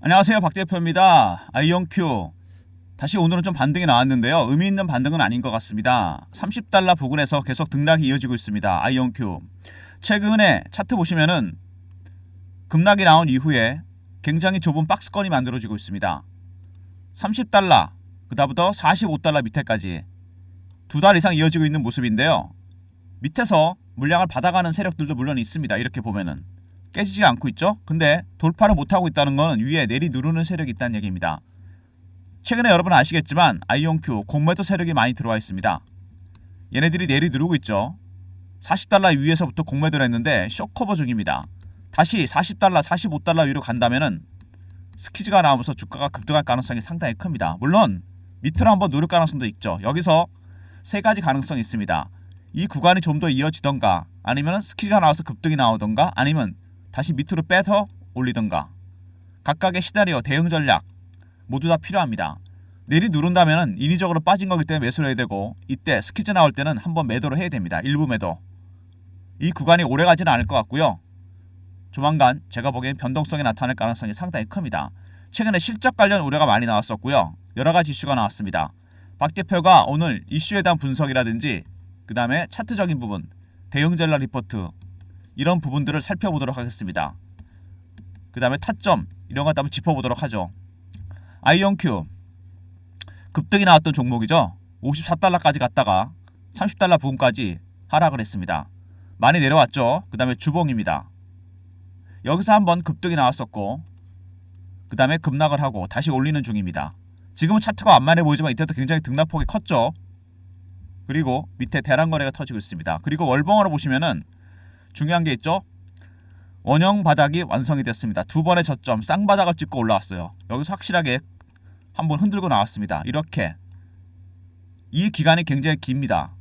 안녕하세요, 박 대표입니다. 아이온큐 다시 오늘은 좀 반등이 나왔는데요. 의미 있는 반등은 아닌 것 같습니다. 30달러 부근에서 계속 등락이 이어지고 있습니다. 아이온큐 최근에 차트 보시면은 급락이 나온 이후에 굉장히 좁은 박스권이 만들어지고 있습니다. 30달러 그다음부터 45달러 밑에까지 두 달 이상 이어지고 있는 모습인데요. 밑에서 물량을 받아가는 세력들도 물론 있습니다. 이렇게 보면은 깨지지 않고 있죠. 근데 돌파를 못하고 있다는 건 위에 내리 누르는 세력이 있다는 얘기입니다. 최근에 여러분 아시겠지만 아이온큐 공매도 세력이 많이 들어와 있습니다. 얘네들이 내리 누르고 있죠. 40달러 위에서부터 공매도를 했는데 쇼커버 중입니다. 다시 40달러 45달러 위로 간다면은 스키즈가 나오면서 주가가 급등할 가능성이 상당히 큽니다. 물론 밑으로 한번 누를 가능성도 있죠. 여기서 세 가지 가능성이 있습니다. 이 구간이 좀 더 이어지던가, 아니면 스키즈가 나와서 급등이 나오던가, 아니면 다시 밑으로 빼서 올리던가. 각각의 시나리오, 대응 전략 모두 다 필요합니다. 내리 누른다면 인위적으로 빠진 거기 때문에 매수를 해야 되고, 이때 스키즈 나올 때는 한번 매도를 해야 됩니다. 일부 매도. 이 구간이 오래 가지는 않을 것 같고요. 조만간 제가 보기엔 변동성이 나타날 가능성이 상당히 큽니다. 최근에 실적 관련 우려가 많이 나왔었고요. 여러 가지 이슈가 나왔습니다. 박 대표가 오늘 이슈에 대한 분석이라든지 그 다음에 차트적인 부분, 대응 전략 리포트 이런 부분들을 살펴보도록 하겠습니다. 그 다음에 타점 이런 것 한번 짚어보도록 하죠. 아이온큐 급등이 나왔던 종목이죠. 54달러까지 갔다가 30달러 부근까지 하락을 했습니다. 많이 내려왔죠. 그 다음에 주봉입니다. 여기서 한번 급등이 나왔었고 그 다음에 급락을 하고 다시 올리는 중입니다. 지금은 차트가 완만해 보이지만 이때도 굉장히 등락폭이 컸죠. 그리고 밑에 대란거래가 터지고 있습니다. 그리고 월봉으로 보시면은 중요한 게 있죠. 원형 바닥이 완성이 됐습니다. 두 번의 저점 쌍바닥을 찍고 올라왔어요. 여기서 확실하게 한번 흔들고 나왔습니다. 이렇게 이 기간이 굉장히 깁니다.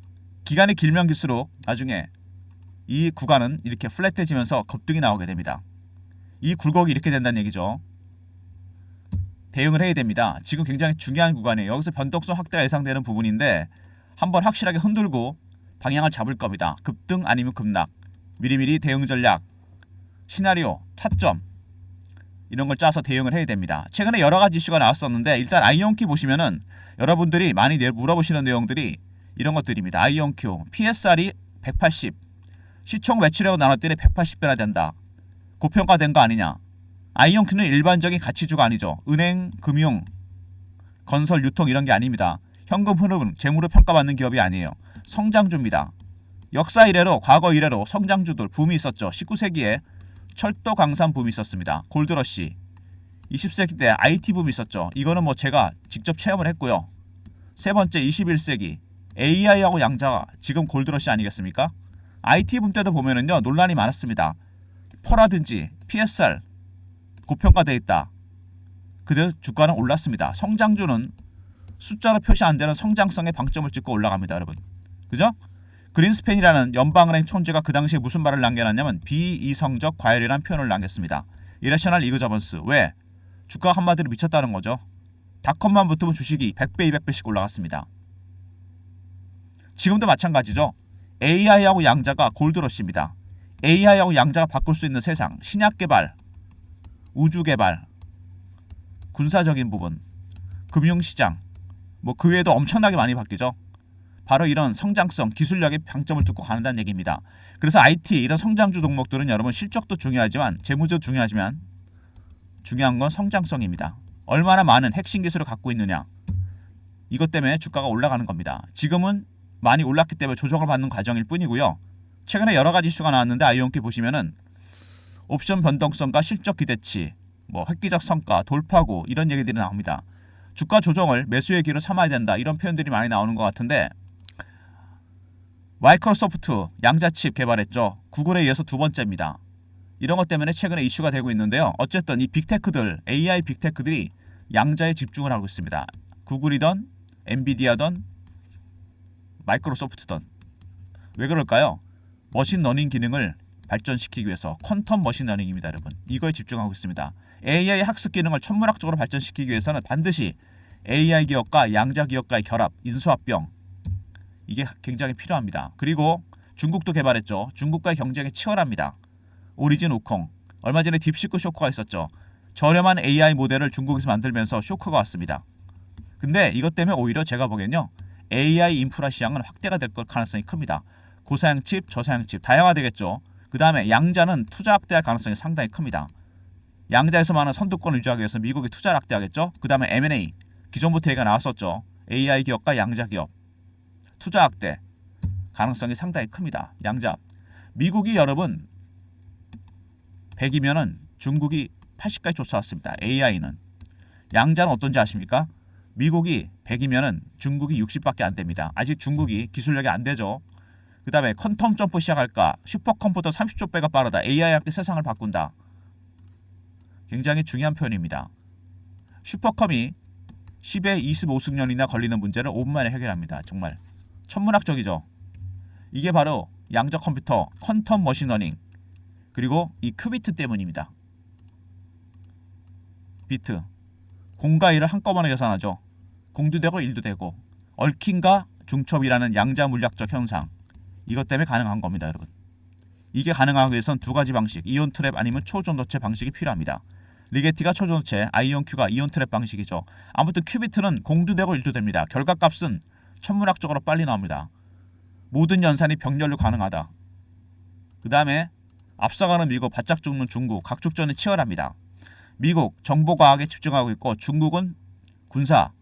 기간이 길면 길수록 나중에 이 구간은 이렇게 플랫해지면서 급등이 나오게 됩니다. 이 굴곡이 이렇게 된다는 얘기죠. 대응을 해야 됩니다. 지금 굉장히 중요한 구간이에요. 여기서 변동성 확대가 예상되는 부분인데 한번 확실하게 흔들고 방향을 잡을 겁니다. 급등 아니면 급락, 미리미리 대응 전략, 시나리오, 타점 이런 걸 짜서 대응을 해야 됩니다. 최근에 여러 가지 이슈가 나왔었는데 일단 아이온큐 보시면은 여러분들이 많이 물어보시는 내용들이 이런 것들입니다. 아이온큐 PSR이 180, 시총 매출액으로 나눴더니 180배나 된다. 고평가된 거 아니냐. 아이온큐는 일반적인 가치주가 아니죠. 은행, 금융, 건설, 유통 이런 게 아닙니다. 현금 흐름은 재무로 평가받는 기업이 아니에요. 성장주입니다. 역사 이래로 과거 이래로 성장주들 붐이 있었죠. 19세기에 철도 강산 붐이 있었습니다. 골드러시. 20세기 때 IT 붐이 있었죠. 이거는 뭐 제가 직접 체험을 했고요. 세 번째 21세기 AI하고 양자가 지금 골드러시 아니겠습니까? IT 붐 때도 보면은요 논란이 많았습니다. 퍼라든지 PSR 고평가되어 있다. 그대로 주가는 올랐습니다. 성장주는 숫자로 표시 안 되는 성장성의 방점을 찍고 올라갑니다, 여러분. 그죠? 그린스팬이라는 연방은행 총재가 그 당시에 무슨 말을 남겨놨냐면 비이성적 과열이라는 표현을 남겼습니다. 이레셔널 이그저번스. 왜? 주가가 한마디로 미쳤다는 거죠. 닷컴만 붙으면 주식이 100배, 200배씩 올라갔습니다. 지금도 마찬가지죠. AI하고 양자가 골드러시입니다. AI하고 양자가 바꿀 수 있는 세상, 신약 개발, 우주 개발, 군사적인 부분, 금융시장, 뭐 그 외에도 엄청나게 많이 바뀌죠. 바로 이런 성장성, 기술력의 방점을 뚫고 가는다는 얘기입니다. 그래서 IT 이런 성장주 종목들은 여러분 실적도 중요하지만 재무도 중요하지만 중요한 건 성장성입니다. 얼마나 많은 핵심 기술을 갖고 있느냐. 이것 때문에 주가가 올라가는 겁니다. 지금은 많이 올랐기 때문에 조정을 받는 과정일 뿐이고요. 최근에 여러 가지 이슈가 나왔는데 아이온큐 보시면은 옵션 변동성과 실적 기대치, 뭐 획기적 성과, 돌파구 이런 얘기들이 나옵니다. 주가 조정을 매수의 기회로 삼아야 된다 이런 표현들이 많이 나오는 것 같은데 마이크로소프트 양자칩 개발했죠. 구글에 이어서 두 번째입니다. 이런 것 때문에 최근에 이슈가 되고 있는데요. 어쨌든 이 빅테크들, AI 빅테크들이 양자에 집중을 하고 있습니다. 구글이던 엔비디아던 마이크로소프트던. 왜 그럴까요? 머신러닝 기능을 발전시키기 위해서 퀀텀 머신러닝입니다, 여러분. 이거에 집중하고 있습니다. AI 학습 기능을 천문학적으로 발전시키기 위해서는 반드시 AI 기업과 양자 기업과의 결합, 인수합병 이게 굉장히 필요합니다. 그리고 중국도 개발했죠. 중국과의 경쟁이 치열합니다. 오리진 우콩. 얼마 전에 딥시크 쇼크가 있었죠. 저렴한 AI 모델을 중국에서 만들면서 쇼크가 왔습니다. 근데 이것 때문에 오히려 제가 보기엔요, AI 인프라 시장은 확대가 될 가능성이 큽니다. 고사양 칩, 저사양 칩 다양화되겠죠. 그 다음에 양자는 투자 확대할 가능성이 상당히 큽니다. 양자에서 많은 선두권을 유지하기 위해서 미국이 투자를 확대하겠죠. 그 다음에 M&A, 기존부터 얘기가 나왔었죠. AI 기업과 양자 기업 투자 확대 가능성이 상당히 큽니다. 양자, 미국이 여러분 100이면은 중국이 80까지 쫓아왔습니다. AI는. 양자는 어떤지 아십니까? 미국이 100이면은 중국이 60밖에 안 됩니다. 아직 중국이 기술력이 안 되죠. 그 다음에 퀀텀 점프 시작할까? 슈퍼컴퓨터 30조 배가 빠르다. AI와 함께 세상을 바꾼다. 굉장히 중요한 표현입니다. 슈퍼컴이 10에 25승년이나 걸리는 문제를 5분 만에 해결합니다. 정말 천문학적이죠. 이게 바로 양자 컴퓨터, 퀀텀 머신러닝, 그리고 이 큐비트 때문입니다. 비트, 공과 일을 한꺼번에 계산하죠. 공도 되고 일도 되고, 얽힘과 중첩이라는 양자 물리학적 현상, 이것 때문에 가능한 겁니다, 여러분. 이게 가능하기 위해선 두 가지 방식, 이온 트랩 아니면 초전도체 방식이 필요합니다. 리게티가 초전도체, 아이온큐가 이온 트랩 방식이죠. 아무튼 큐비트는 공도 되고 일도 됩니다. 결과값은 천문학적으로 빨리 나옵니다. 모든 연산이 병렬로 가능하다. 그 다음에 앞서가는 미국, 바짝 죽는 중국, 각축전이 치열합니다. 미국 정보과학에 집중하고 있고 중국은 군사,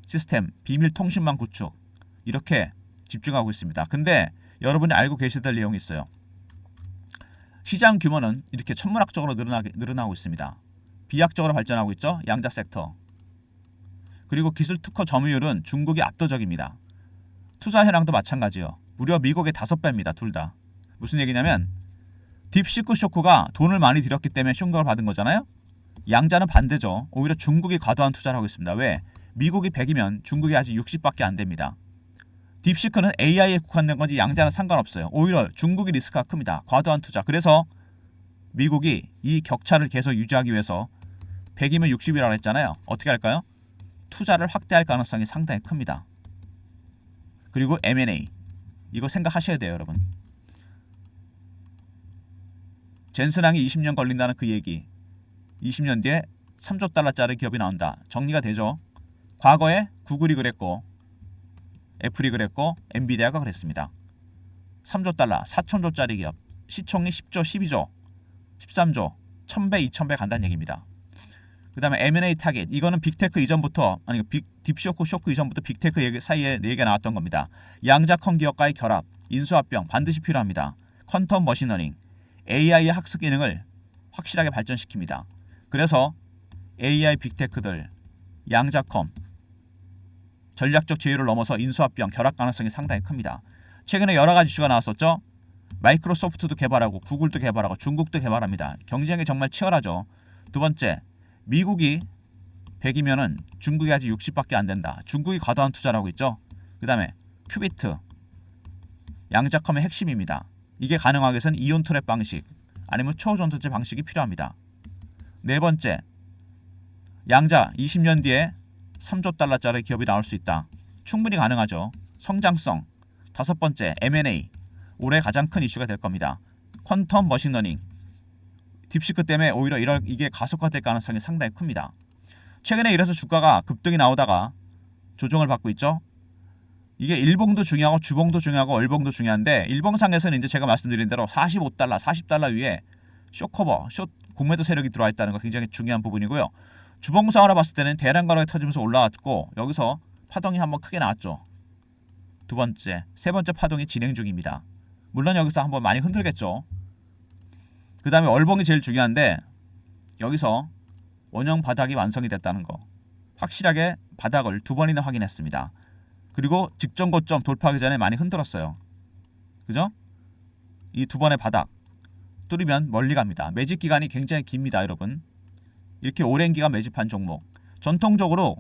시스템, 비밀 통신망 구축, 이렇게 집중하고 있습니다. 근데 여러분이 알고 계셔야 될 내용이 있어요. 시장 규모는 이렇게 천문학적으로 늘어나고 있습니다. 비약적으로 발전하고 있죠. 양자 섹터. 그리고 기술 특허 점유율은 중국이 압도적입니다. 투자 현황도 마찬가지요. 무려 미국의 5배입니다. 둘 다. 무슨 얘기냐면 딥시크 쇼크가 돈을 많이 들였기 때문에 충격을 받은 거잖아요. 양자는 반대죠. 오히려 중국이 과도한 투자를 하고 있습니다. 왜? 미국이 100이면 중국이 아직 60밖에 안 됩니다. 딥시크는 AI에 국한된 건지 양자는 상관없어요. 오히려 중국이 리스크가 큽니다. 과도한 투자. 그래서 미국이 이 격차를 계속 유지하기 위해서 100이면 60이라고 했잖아요. 어떻게 할까요? 투자를 확대할 가능성이 상당히 큽니다. 그리고 M&A, 이거 생각하셔야 돼요, 여러분. 젠슨항이 20년 걸린다는 그 얘기, 20년 뒤에 3조 달러짜리 기업이 나온다. 정리가 되죠. 과거에 구글이 그랬고 애플이 그랬고 엔비디아가 그랬습니다. 3조 달러, 4천조짜리 기업, 시총이 10조, 12조, 13조, 1000배, 2000배 간다는 얘기입니다. 그 다음에 M&A 타겟, 이거는 빅테크 이전부터, 아니 딥쇼크 이전부터 빅테크 사이에 얘기가 나왔던 겁니다. 양자컴 기업과의 결합, 인수합병 반드시 필요합니다. 퀀텀 머신러닝, AI의 학습 기능을 확실하게 발전시킵니다. 그래서 AI 빅테크들, 양자컴, 전략적 제휴를 넘어서 인수합병, 결합 가능성이 상당히 큽니다. 최근에 여러 가지 이슈가 나왔었죠. 마이크로소프트도 개발하고 구글도 개발하고 중국도 개발합니다. 경쟁이 정말 치열하죠. 두 번째, 미국이 100이면은 중국이 아직 60밖에 안 된다. 중국이 과도한 투자를 하고 있죠. 그 다음에 큐비트, 양자컴의 핵심입니다. 이게 가능하기 위해서는 이온 트랩 방식 아니면 초전도체 방식이 필요합니다. 네 번째, 양자 20년 뒤에 3조 달러짜리 기업이 나올 수 있다. 충분히 가능하죠. 성장성. 다섯 번째, M&A. 올해 가장 큰 이슈가 될 겁니다. 퀀텀 머신러닝. 딥시크 때문에 오히려 이게 가속화될 가능성이 상당히 큽니다. 최근에 이래서 주가가 급등이 나오다가 조정을 받고 있죠. 이게 일봉도 중요하고 주봉도 중요하고 월봉도 중요한데 일봉상에서는 이제 제가 말씀드린 대로 45달러, 40달러 위에 숏커버, 숏 공매도 세력이 들어와 있다는 거 굉장히 중요한 부분이고요. 주봉상으로 봤을 때는 대량 가격이 터지면서 올라왔고 여기서 파동이 한번 크게 나왔죠. 두 번째, 세 번째 파동이 진행 중입니다. 물론 여기서 한번 많이 흔들겠죠. 그 다음에 월봉이 제일 중요한데 여기서 원형 바닥이 완성이 됐다는 거, 확실하게 바닥을 두 번이나 확인했습니다. 그리고 직전 고점 돌파하기 전에 많이 흔들었어요. 그죠? 이 두 번의 바닥 뚫으면 멀리 갑니다. 매집 기간이 굉장히 깁니다, 여러분. 이렇게 오랜 기간 매집한 종목, 전통적으로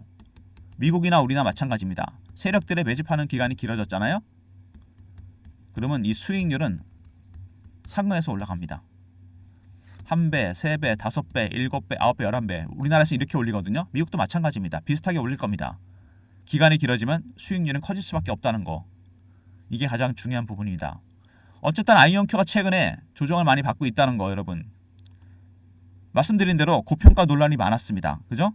미국이나 우리나 마찬가지입니다. 세력들의 매집하는 기간이 길어졌잖아요. 그러면 이 수익률은 상승해서 올라갑니다. 1배, 3배, 5배, 7배, 9배, 11배. 우리나라에서 이렇게 올리거든요. 미국도 마찬가지입니다. 비슷하게 올릴 겁니다. 기간이 길어지면 수익률은 커질 수밖에 없다는 거. 이게 가장 중요한 부분입니다. 어쨌든 아이온큐가 최근에 조정을 많이 받고 있다는 거, 여러분. 말씀드린 대로 고평가 논란이 많았습니다. 그죠?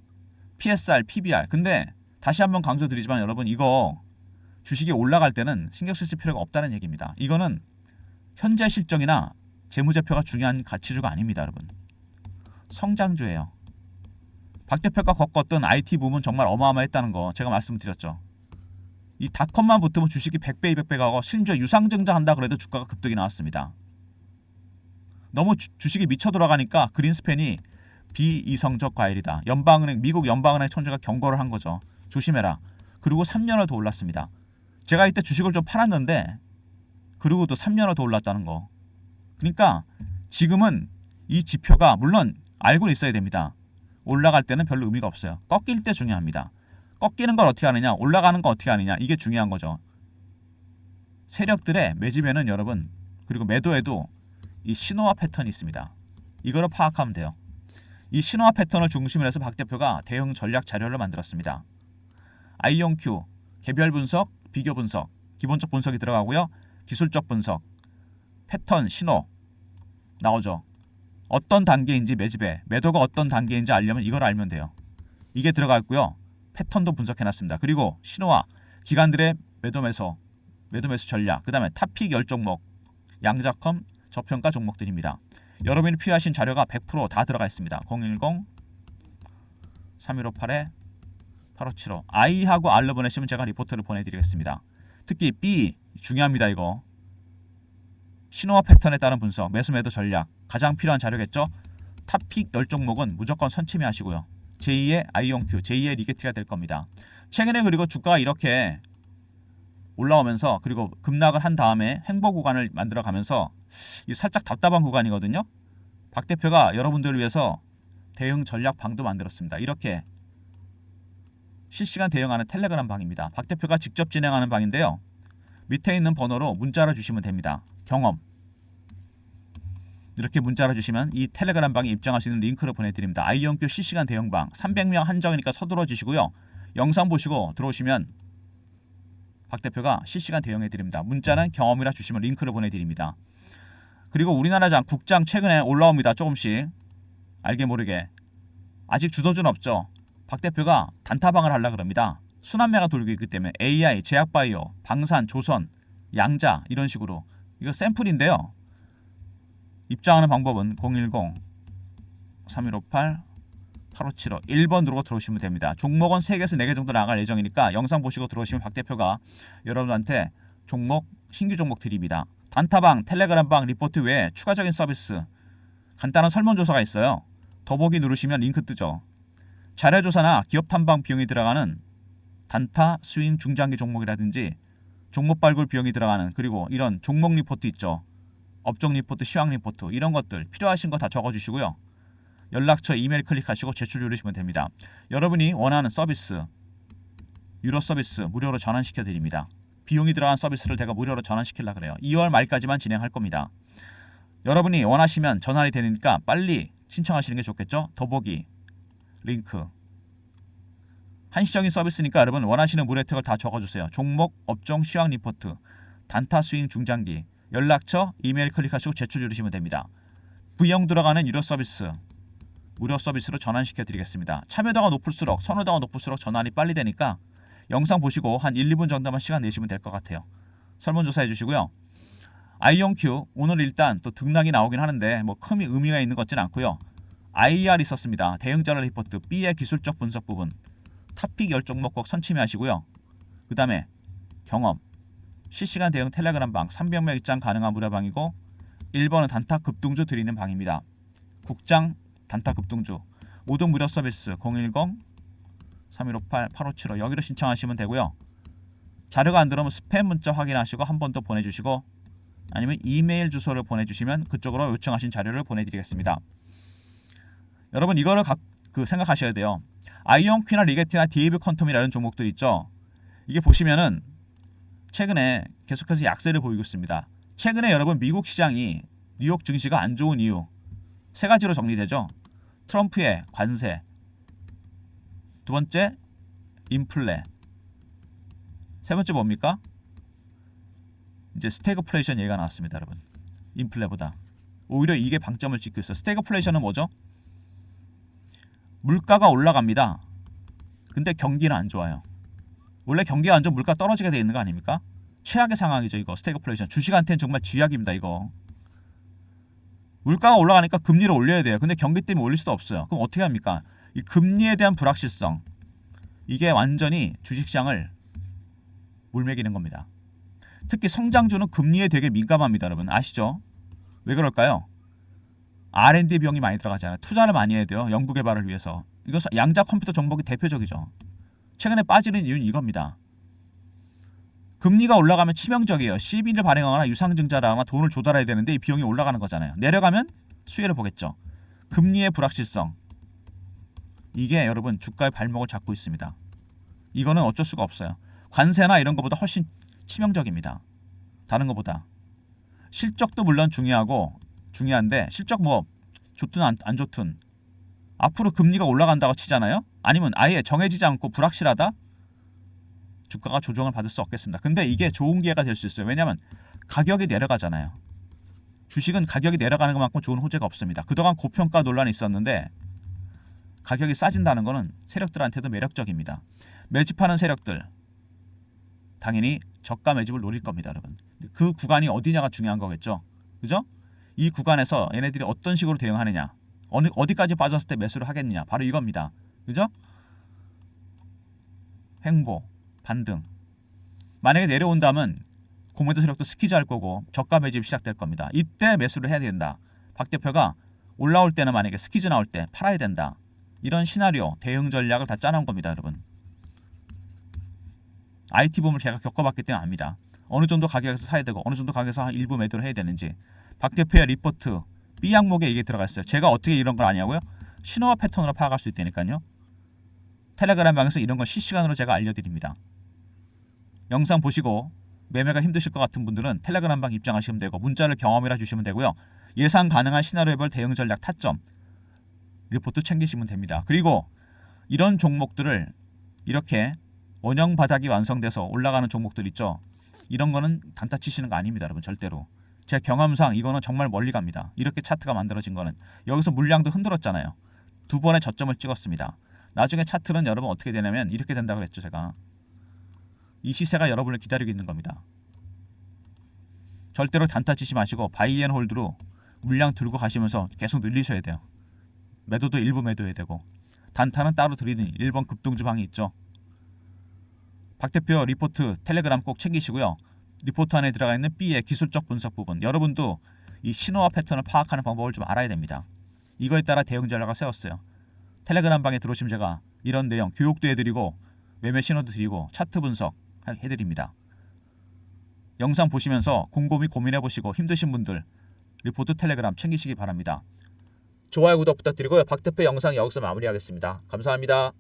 PSR, PBR. 근데 다시 한번 강조드리지만 여러분 이거 주식이 올라갈 때는 신경 쓰실 필요가 없다는 얘기입니다. 이거는 현재 실적이나 재무제표가 중요한 가치주가 아닙니다. 여러분. 성장주예요. 박 대표가 겪었던 IT 붐은 정말 어마어마했다는 거 제가 말씀드렸죠. 이 닷컴만 붙으면 주식이 100배, 200배 가고 심지어 유상증자한다 그래도 주가가 급등이 나왔습니다. 너무 주식이 미쳐 돌아가니까 그린스팬이 비이성적 과열이다. 미국 연방은행 총재가 경고를 한 거죠. 조심해라. 그리고 3년을 더 올랐습니다. 제가 이때 주식을 좀 팔았는데 그리고 또 3년을 더 올랐다는 거. 그러니까 지금은 이 지표가 물론 알고 있어야 됩니다. 올라갈 때는 별로 의미가 없어요. 꺾일 때 중요합니다. 꺾이는 걸 어떻게 하느냐, 올라가는 거 어떻게 하느냐, 이게 중요한 거죠. 세력들의 매집에는 여러분, 그리고 매도에도 이 신호와 패턴이 있습니다. 이거를 파악하면 돼요. 이 신호와 패턴을 중심으로 해서 박 대표가 대응 전략 자료를 만들었습니다. 아이온큐, 개별 분석, 비교 분석, 기본적 분석이 들어가고요. 기술적 분석, 패턴, 신호 나오죠. 어떤 단계인지 매집에, 매도가 어떤 단계인지 알려면 이걸 알면 돼요. 이게 들어가 있고요. 패턴도 분석해놨습니다. 그리고 신호와 기관들의 매도 매수 전략, 그 다음에 탑픽 10종목, 양자컴, 저평가 종목들입니다. 여러분이 필요하신 자료가 100% 들어가 있습니다. 010-3158-8575 I하고 R로 보내시면 제가 리포트를 보내드리겠습니다. 특히 B 중요합니다. 이거 신호와 패턴에 따른 분석, 매수 매도 전략 가장 필요한 자료겠죠. 탑픽 10종목은 무조건 선침해 하시고요. 제2의 아이온큐, 제2의 리게티가 될 겁니다. 최근에 그리고 주가가 이렇게 올라오면서 그리고 급락을 한 다음에 횡보 구간을 만들어가면서 살짝 답답한 구간이거든요. 박 대표가 여러분들을 위해서 대응 전략 방도 만들었습니다. 이렇게 실시간 대응하는 텔레그램 방입니다. 박 대표가 직접 진행하는 방인데요. 밑에 있는 번호로 문자를 주시면 됩니다. 경험 이렇게 문자를 주시면 이 텔레그램 방에 입장할 수 있는 링크를 보내드립니다. 아이온큐 실시간 대응방 300명 한정이니까 서둘러 주시고요. 영상 보시고 들어오시면 박 대표가 실시간 대응해드립니다. 문자는 경험이라 주시면 링크를 보내드립니다. 그리고 우리나라장 국장 최근에 올라옵니다. 조금씩 알게 모르게. 아직 주도주는 없죠. 박 대표가 단타방을 하려고 합니다. 순환매가 돌고 있기 때문에 AI, 제약바이오, 방산, 조선, 양자 이런 식으로. 이거 샘플인데요. 입장하는 방법은 010-3158-8575 1번 누르고 들어오시면 됩니다. 종목은 3개에서 4개 정도 나갈 예정이니까 영상 보시고 들어오시면 박 대표가 여러분한테 신규 종목 드립니다. 단타방, 텔레그램방, 리포트 외에 추가적인 서비스 간단한 설문조사가 있어요. 더보기 누르시면 링크 뜨죠. 자료조사나 기업 탐방 비용이 들어가는 단타, 스윙, 중장기 종목이라든지 종목 발굴 비용이 들어가는 그리고 이런 종목 리포트 있죠. 업종 리포트, 시황 리포트 이런 것들 필요하신 거 다 적어주시고요. 연락처 이메일 클릭하시고 제출 누르시면 됩니다. 여러분이 원하는 서비스, 유료 서비스 무료로 전환시켜 드립니다. 비용이 들어간 서비스를 제가 무료로 전환시키려고 그래요. 2월 말까지만 진행할 겁니다. 여러분이 원하시면 전환이 되니까 빨리 신청하시는 게 좋겠죠. 더보기, 링크. 한시적인 서비스니까 여러분 원하시는 무료 혜택을 다 적어주세요. 종목, 업종, 시황 리포트, 단타, 스윙, 중장기, 연락처, 이메일 클릭하시고 제출 누르시면 됩니다. 비용 들어가는 유료 서비스, 무료 서비스로 전환시켜 드리겠습니다. 참여도가 높을수록, 선호도가 높을수록 전환이 빨리 되니까 영상 보시고 한 1, 2분 정도만 시간 내시면 될 것 같아요. 설문조사 해주시고요. 아이온큐 오늘 일단 또 등락이 나오긴 하는데 뭐 큰 의미가 있는 것 같지는 않고요. IR 있었습니다. 대응 전략 리포트, B의 기술적 분석 부분, 탑픽 10종목 꼭 선침해 하시고요. 그 다음에 경험, 실시간 대응 텔레그램 방 300명 입장 가능한 무료방이고 1번은 단타 급등주 드리는 방입니다. 국장 단타 급등주 모두 무료 서비스 010-3158-8575 여기로 신청하시면 되고요. 자료가 안 들어오면 스팸 문자 확인하시고 한 번 더 보내주시고 아니면 이메일 주소를 보내주시면 그쪽으로 요청하신 자료를 보내드리겠습니다. 여러분 이거를 생각하셔야 돼요. 아이온큐나 리게티나 DAV 퀀텀이라는 종목들 있죠. 이게 보시면은 최근에 계속해서 약세를 보이고 있습니다. 최근에 여러분 미국 시장이 뉴욕 증시가 안 좋은 이유 세 가지로 정리되죠. 트럼프의 관세, 두 번째 인플레, 세 번째 뭡니까? 이제 스태그플레이션 얘기가 나왔습니다. 여러분 인플레보다 오히려 이게 방점을 찍고 있어요. 스태그플레이션은 뭐죠? 물가가 올라갑니다. 근데 경기는 안 좋아요. 원래 경기가 안 좋으면 물가 떨어지게 돼 있는 거 아닙니까? 최악의 상황이죠 이거. 스태그플레이션. 주식한테는 정말 쥐약입니다 이거. 물가가 올라가니까 금리를 올려야 돼요. 근데 경기 때문에 올릴 수도 없어요. 그럼 어떻게 합니까? 이 금리에 대한 불확실성, 이게 완전히 주식시장을 물매기는 겁니다. 특히 성장주는 금리에 되게 민감합니다. 여러분 아시죠? 왜 그럴까요? R&D 비용이 많이 들어가잖아요. 투자를 많이 해야 돼요. 연구개발을 위해서. 이거 양자 컴퓨터 종목이 대표적이죠. 최근에 빠지는 이유는 이겁니다. 금리가 올라가면 치명적이에요. CB를 발행하거나 유상증자를 돈을 조달해야 되는데 이 비용이 올라가는 거잖아요. 내려가면 수혜를 보겠죠. 금리의 불확실성, 이게 여러분 주가의 발목을 잡고 있습니다. 이거는 어쩔 수가 없어요. 관세나 이런 것보다 훨씬 치명적입니다. 다른 것보다. 실적도 물론 중요한데 실적 뭐 좋든 안 좋든 앞으로 금리가 올라간다고 치잖아요. 아니면 아예 정해지지 않고 불확실하다, 주가가 조정을 받을 수 없겠습니다. 근데 이게 좋은 기회가 될 수 있어요. 왜냐하면 가격이 내려가잖아요. 주식은 가격이 내려가는 것만큼 좋은 호재가 없습니다. 그동안 고평가 논란이 있었는데 가격이 싸진다는 것은 세력들한테도 매력적입니다. 매집하는 세력들 당연히 저가 매집을 노릴 겁니다. 여러분. 그 구간이 어디냐가 중요한 거겠죠. 그죠? 이 구간에서 얘네들이 어떤 식으로 대응하느냐, 어디까지 빠졌을 때 매수를 하겠느냐, 바로 이겁니다. 그죠? 횡보, 반등. 만약에 내려온다면 공매도 세력도 스키즈할 거고 저가 매집이 시작될 겁니다. 이때 매수를 해야 된다. 박 대표가 올라올 때는 만약에 스키즈 나올 때 팔아야 된다. 이런 시나리오, 대응 전략을 다 짜놓은 겁니다. 여러분. IT 붐을 제가 겪어봤기 때문에 압니다. 어느 정도 가격에서 사야 되고 어느 정도 가격에서 일부 매도를 해야 되는지. 박 대표의 리포트 B 항목에 이게 들어가 있어요. 제가 어떻게 이런 걸 아냐고요? 신호와 패턴으로 파악할 수 있다니까요. 텔레그램 방에서 이런 걸 실시간으로 제가 알려드립니다. 영상 보시고 매매가 힘드실 것 같은 분들은 텔레그램 방 입장하시면 되고 문자를 경험이라 주시면 되고요. 예상 가능한 시나리오별 대응 전략 타점 리포트 챙기시면 됩니다. 그리고 이런 종목들을 이렇게 원형 바닥이 완성돼서 올라가는 종목들 있죠. 이런 거는 단타 치시는 거 아닙니다. 여러분 절대로. 제 경험상 이거는 정말 멀리 갑니다. 이렇게 차트가 만들어진 거는. 여기서 물량도 흔들었잖아요. 두 번의 저점을 찍었습니다. 나중에 차트는 여러분 어떻게 되냐면 이렇게 된다고 그랬죠. 제가. 이 시세가 여러분을 기다리고 있는 겁니다. 절대로 단타 치지 마시고 바이앤홀드로 물량 들고 가시면서 계속 늘리셔야 돼요. 매도도 일부 매도해야 되고 단타는 따로 드리는 1번 급등주 방이 있죠. 박 대표 리포트 텔레그램 꼭 챙기시고요. 리포트 안에 들어가 있는 B의 기술적 분석 부분, 여러분도 이 신호와 패턴을 파악하는 방법을 좀 알아야 됩니다. 이거에 따라 대응 전략을 세웠어요. 텔레그램 방에 들어오시면 제가 이런 내용 교육도 해드리고 매매 신호도 드리고 차트 분석 해드립니다. 영상 보시면서 곰곰이 고민해보시고 힘드신 분들 리포트 텔레그램 챙기시기 바랍니다. 좋아요 구독 부탁드리고요. 박 대표 영상 여기서 마무리하겠습니다. 감사합니다.